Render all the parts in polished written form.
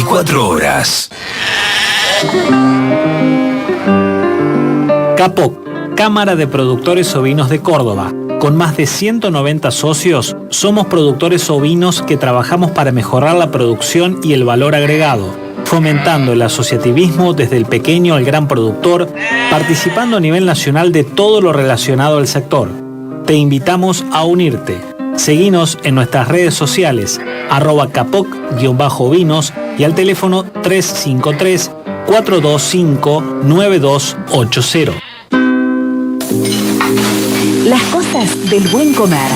24 horas. CAPOC, Cámara de Productores Ovinos de Córdoba. Con más de 190 socios, somos productores ovinos que trabajamos para mejorar la producción y el valor agregado, fomentando el asociativismo desde el pequeño al gran productor, participando a nivel nacional de todo lo relacionado al sector. Te invitamos a unirte. Seguinos en nuestras redes sociales, @capoc_vinos y al teléfono 353-425-9280. Las cosas del buen comer.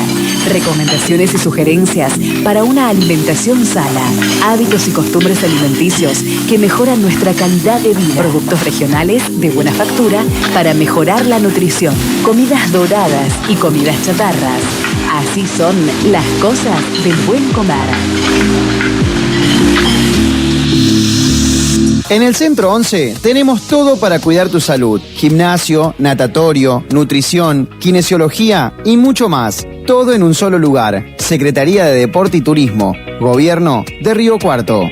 Recomendaciones y sugerencias para una alimentación sana. Hábitos y costumbres alimenticios que mejoran nuestra calidad de vida. Productos regionales de buena factura para mejorar la nutrición. Comidas doradas y comidas chatarras. Así son las cosas del buen comer. En el Centro 11 tenemos todo para cuidar tu salud. Gimnasio, natatorio, nutrición, kinesiología y mucho más. Todo en un solo lugar. Secretaría de Deporte y Turismo. Gobierno de Río Cuarto.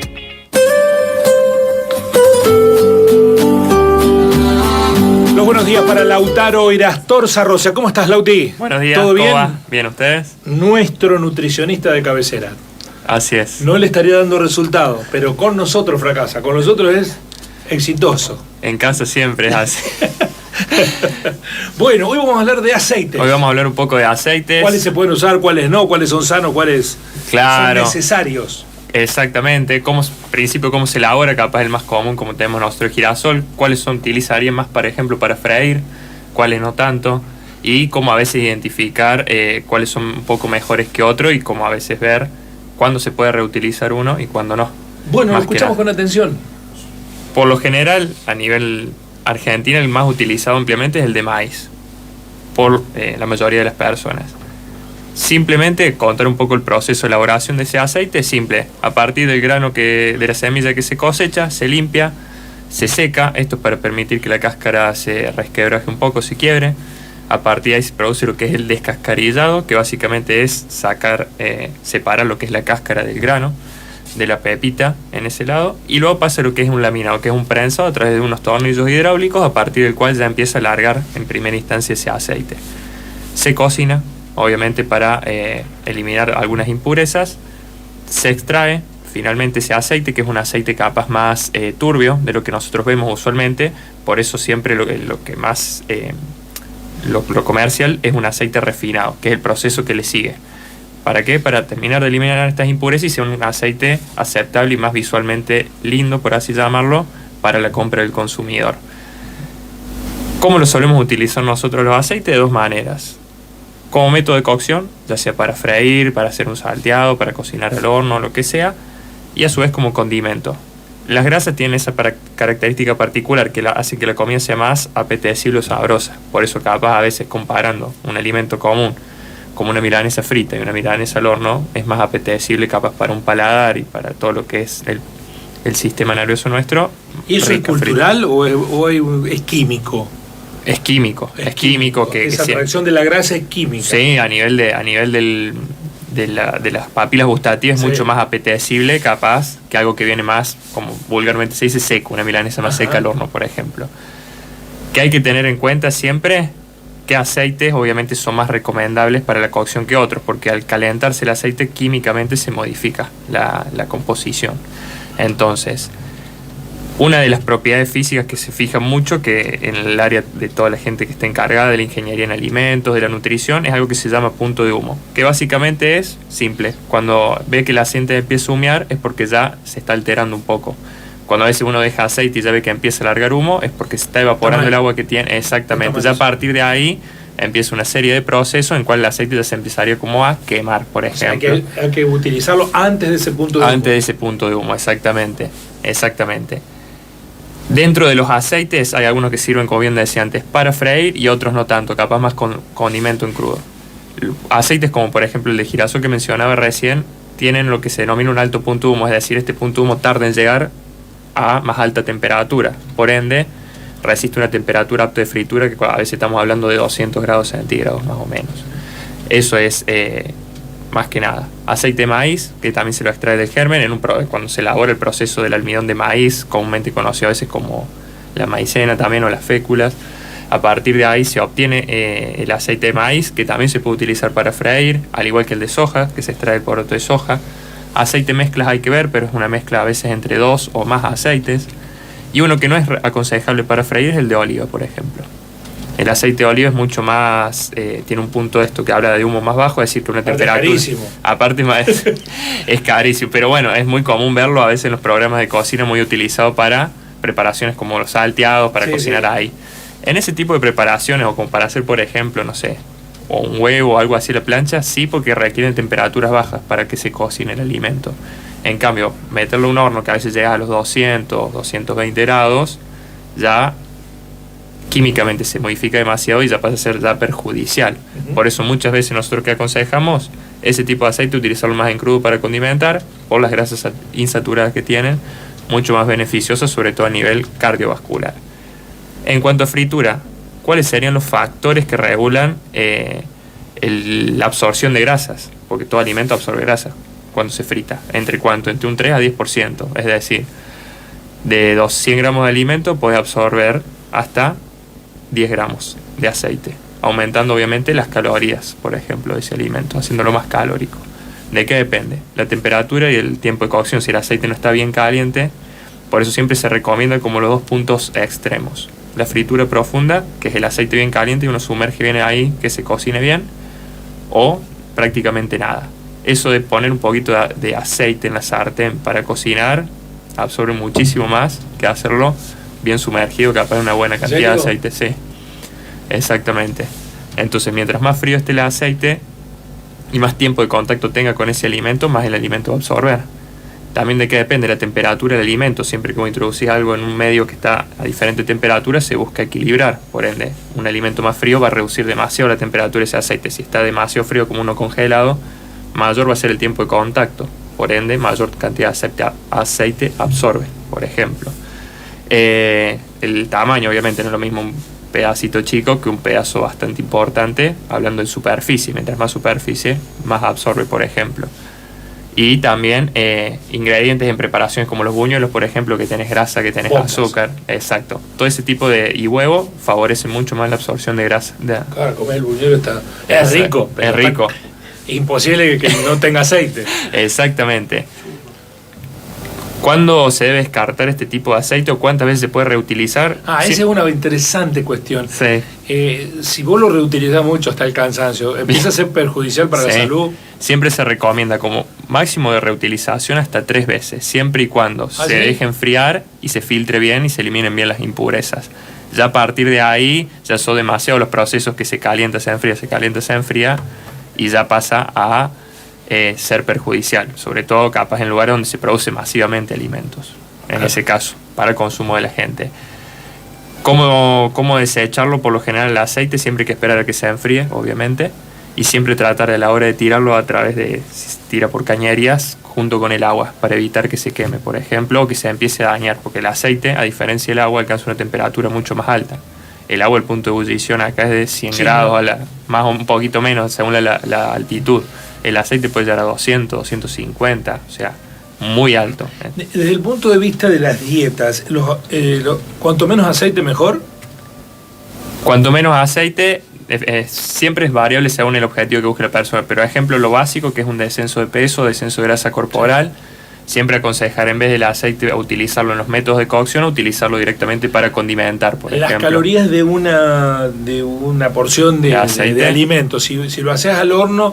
Los buenos días para Lautaro Irastorza Rosa. ¿Cómo estás, Lauti? Buenos días. ¿Todo bien? ¿Cómo va? Bien, ¿ustedes? Nuestro nutricionista de cabecera. Así es. No le estaría dando resultados, pero con nosotros fracasa. Con nosotros es exitoso. En casa siempre es así. Bueno, hoy vamos a hablar de aceites. Hoy vamos a hablar un poco de aceites. ¿Cuáles se pueden usar, cuáles no? ¿Cuáles son sanos, cuáles son necesarios? Exactamente. Cómo se elabora, capaz el más común, como tenemos nosotros el girasol. ¿Cuáles se utilizarían más, por ejemplo, para freír? ¿Cuáles no tanto? Y cómo a veces identificar cuáles son un poco mejores que otros y cómo a veces ver cuándo se puede reutilizar uno y cuándo no. Bueno, lo escuchamos con atención. Por lo general, a nivel Argentina, el más utilizado ampliamente es el de maíz, por la mayoría de las personas. Simplemente contar un poco el proceso de elaboración de ese aceite es simple. A partir del grano de la semilla que se cosecha, se limpia, se seca. Esto es para permitir que la cáscara se resquebraje un poco, se quiebre. A partir de ahí se produce lo que es el descascarillado, que básicamente es separar lo que es la cáscara del grano, de la pepita en ese lado, y luego pasa lo que es un laminado, que es un prensado a través de unos tornillos hidráulicos, a partir del cual ya empieza a largar en primera instancia ese aceite. Se cocina, obviamente, para eliminar algunas impurezas, se extrae finalmente ese aceite, que es un aceite capaz más turbio de lo que nosotros vemos usualmente, por eso siempre lo que más... Lo comercial es un aceite refinado, que es el proceso que le sigue. ¿Para qué? Para terminar de eliminar estas impurezas y sea un aceite aceptable y más visualmente lindo, por así llamarlo, para la compra del consumidor. ¿Cómo lo solemos utilizar nosotros los aceites? De dos maneras. Como método de cocción, ya sea para freír, para hacer un salteado, para cocinar al horno, lo que sea, y a su vez como condimento. Las grasas tienen esa característica particular que hace que la comida sea más apetecible o sabrosa. Por eso capaz a veces comparando un alimento común como una milanesa frita y una milanesa al horno es más apetecible capaz para un paladar y para todo lo que es el sistema nervioso nuestro. ¿Y eso es cultural o es químico? Es químico. Esa reacción de la grasa es química. Sí, a nivel de las papilas gustativas es mucho más apetecible capaz que algo que viene más, como vulgarmente se dice, seco, una milanesa más seca al horno, por ejemplo. Que hay que tener en cuenta siempre que aceites obviamente son más recomendables para la cocción que otros, porque al calentarse el aceite químicamente se modifica la composición. Entonces, una de las propiedades físicas que se fija mucho, que en el área de toda la gente que está encargada de la ingeniería en alimentos, de la nutrición, es algo que se llama punto de humo, que básicamente es simple. Cuando ve que el aceite empieza a humear es porque ya se está alterando un poco. Cuando a veces uno deja aceite y ya ve que empieza a largar humo es porque se está evaporando el agua que tiene. Exactamente. Ya a partir de ahí empieza una serie de procesos en cual el aceite ya se empezaría como a quemar, por ejemplo. O sea, hay que utilizarlo antes de ese punto de humo. Antes de ese punto de humo, exactamente. Dentro de los aceites hay algunos que sirven, como bien decía antes, para freír y otros no tanto, capaz más con condimento en crudo. Aceites como por ejemplo el de girasol que mencionaba recién, tienen lo que se denomina un alto punto de humo, es decir, este punto de humo tarda en llegar a más alta temperatura. Por ende, resiste una temperatura apta de fritura que a veces estamos hablando de 200 grados centígrados más o menos. Eso es más que nada. Aceite de maíz, que también se lo extrae del germen, cuando se elabora el proceso del almidón de maíz, comúnmente conocido a veces como la maicena también o las féculas. A partir de ahí se obtiene el aceite de maíz, que también se puede utilizar para freír, al igual que el de soja, que se extrae del poroto de soja. Aceite mezclas hay que ver, pero es una mezcla a veces entre 2 o más aceites. Y uno que no es aconsejable para freír es el de oliva, por ejemplo. El aceite de oliva es mucho más, tiene un punto de esto que habla de humo más bajo, es decir, que una temperatura... carísimo. Aparte es carísimo, pero bueno, es muy común verlo a veces en los programas de cocina, muy utilizado para preparaciones como los salteados, para cocinar ahí. En ese tipo de preparaciones, o como para hacer, por ejemplo, no sé, o un huevo o algo así a la plancha, sí, porque requieren temperaturas bajas para que se cocine el alimento. En cambio, meterlo en un horno que a veces llega a los 200, 220 grados, ya químicamente se modifica demasiado y ya pasa a ser ya perjudicial. Por eso muchas veces nosotros que aconsejamos ese tipo de aceite utilizarlo más en crudo para condimentar, por las grasas insaturadas que tienen, mucho más beneficioso, sobre todo a nivel cardiovascular. En cuanto a fritura, ¿cuáles serían los factores que regulan la absorción de grasas? Porque todo alimento absorbe grasa cuando se frita. ¿Entre cuánto? Entre un 3 a 10%. Es decir, de 100 gramos de alimento puede absorber hasta 10 gramos de aceite, aumentando obviamente las calorías, por ejemplo, de ese alimento, haciéndolo más calórico. ¿De qué depende? La temperatura y el tiempo de cocción. Si el aceite no está bien caliente, por eso siempre se recomienda como los dos puntos extremos. La fritura profunda, que es el aceite bien caliente y uno sumerge bien ahí, que se cocine bien, o prácticamente nada. Eso de poner un poquito de aceite en la sartén para cocinar absorbe muchísimo más que hacerlo bien sumergido, capaz de una buena cantidad de aceite. Sí, exactamente. Entonces, mientras más frío esté el aceite y más tiempo de contacto tenga con ese alimento, más el alimento va a absorber. También de qué depende la temperatura del alimento. Siempre que vos introducís algo en un medio que está a diferente temperatura, se busca equilibrar. Por ende, un alimento más frío va a reducir demasiado la temperatura de ese aceite. Si está demasiado frío como uno congelado, mayor va a ser el tiempo de contacto. Por ende, mayor cantidad de aceite absorbe, por ejemplo. El tamaño, obviamente, no es lo mismo un pedacito chico que un pedazo bastante importante, hablando en superficie. Mientras más superficie, más absorbe, por ejemplo. Y también ingredientes en preparaciones como los buñuelos, por ejemplo, que tenés grasa, que tenés azúcar. Exacto. Todo ese tipo y huevo favorece mucho más la absorción de grasa. Claro, comer el buñuelo es rico. Es rico. Imposible que no tenga aceite. Exactamente. ¿Cuándo se debe descartar este tipo de aceite o cuántas veces se puede reutilizar? Esa es una interesante cuestión. Sí. Si vos lo reutilizás mucho hasta el cansancio, ¿empieza a ser perjudicial para la salud? Siempre se recomienda como máximo de reutilización hasta 3 veces, siempre y cuando se deje enfriar y se filtre bien y se eliminen bien las impurezas. Ya a partir de ahí, ya son demasiados los procesos que se calienta, se enfría, se calienta, se enfría, y ya pasa a ser perjudicial, sobre todo capaz en lugares donde se produce masivamente alimentos, en ese caso, para el consumo de la gente. ¿Cómo desecharlo? Por lo general el aceite siempre hay que esperar a que se enfríe, obviamente, y siempre tratar a la hora de tirarlo a través de, si se tira por cañerías, junto con el agua, para evitar que se queme, por ejemplo, o que se empiece a dañar, porque el aceite, a diferencia del agua, alcanza una temperatura mucho más alta. El agua, el punto de ebullición acá es de 100 grados, más o un poquito menos, según la altitud. El aceite puede llegar a 200, 250, o sea, muy alto. Desde el punto de vista de las dietas, cuanto menos aceite, mejor. Cuanto menos aceite, siempre es variable según el objetivo que busque la persona, pero ejemplo, lo básico, que es un descenso de peso, descenso de grasa corporal, siempre aconsejar en vez del aceite utilizarlo en los métodos de cocción, utilizarlo directamente para condimentar, por ejemplo. Las calorías de una porción de alimento, si lo haces al horno,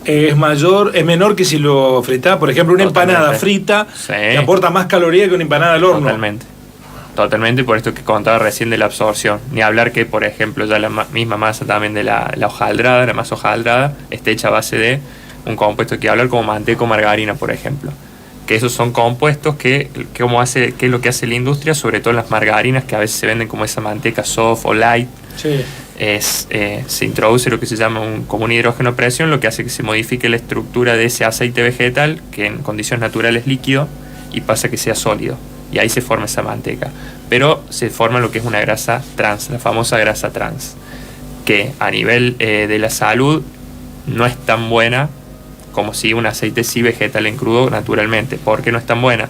es menor que si lo fritás. Por ejemplo, una empanada frita te aporta más calorías que una empanada al horno. Totalmente, por esto que contaba recién de la absorción. Ni hablar que, por ejemplo, ya la misma masa también de la hojaldrada, la masa hojaldrada, está hecha a base de un compuesto que hablar como manteca o margarina, por ejemplo. Que esos son compuestos que es lo que hace la industria, sobre todo las margarinas, que a veces se venden como esa manteca soft o light. Se introduce lo que se llama como un hidrógeno a presión, lo que hace que se modifique la estructura de ese aceite vegetal, que en condiciones naturales es líquido, y pasa que sea sólido. Y ahí se forma esa manteca. Pero se forma lo que es una grasa trans, la famosa grasa trans, que a nivel de la salud no es tan buena como si un aceite sí vegetal en crudo naturalmente. ¿Por qué no es tan buena?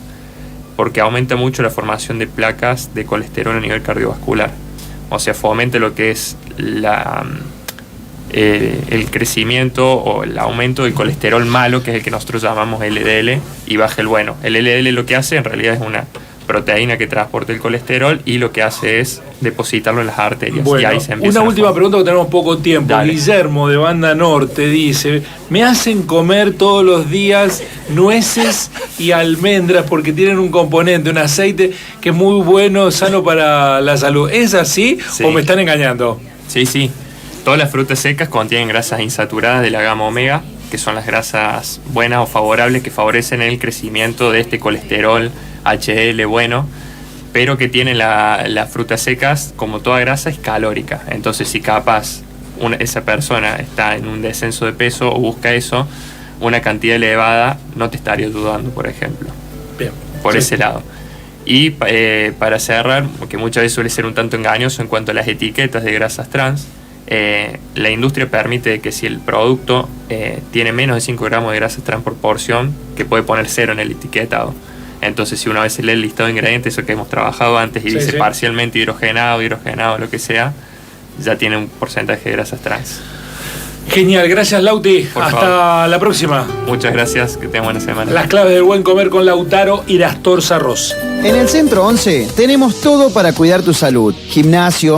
Porque aumenta mucho la formación de placas de colesterol a nivel cardiovascular. O sea, fomenta lo que es el crecimiento o el aumento del colesterol malo, que es el que nosotros llamamos LDL, y baja el bueno. El LDL lo que hace en realidad es una proteína que transporta el colesterol y lo que hace es depositarlo en las arterias. Bueno, y ahí se empieza una última pregunta, porque tenemos poco tiempo. Dale. Guillermo de Banda Norte dice: me hacen comer todos los días nueces y almendras porque tienen un componente, un aceite que es muy bueno, sano para la salud. ¿Es así Sí. o me están engañando? Sí. Todas las frutas secas contienen grasas insaturadas de la gama omega, que son las grasas buenas o favorables que favorecen el crecimiento de este colesterol HDL bueno, pero que tienen las frutas secas, como toda grasa, es calórica. Entonces, si capaz esa persona está en un descenso de peso o busca eso, una cantidad elevada no te estaría ayudando, por ejemplo. Bien. Por Sí. ese lado. Y para cerrar, que muchas veces suele ser un tanto engañoso en cuanto a las etiquetas de grasas trans, la industria permite que si el producto tiene menos de 5 gramos de grasas trans por porción, que puede poner 0 en el etiquetado. Entonces, si una vez lee el listado de ingredientes, eso que hemos trabajado antes, y dice parcialmente hidrogenado, lo que sea, ya tiene un porcentaje de grasas trans. Genial, gracias Lauti. Por Hasta favor. la próxima. Muchas gracias, que tengan buena semana. Las claves del buen comer con Lautaro Irastorza Ross. En el Centro 11 tenemos todo para cuidar tu salud. Gimnasio,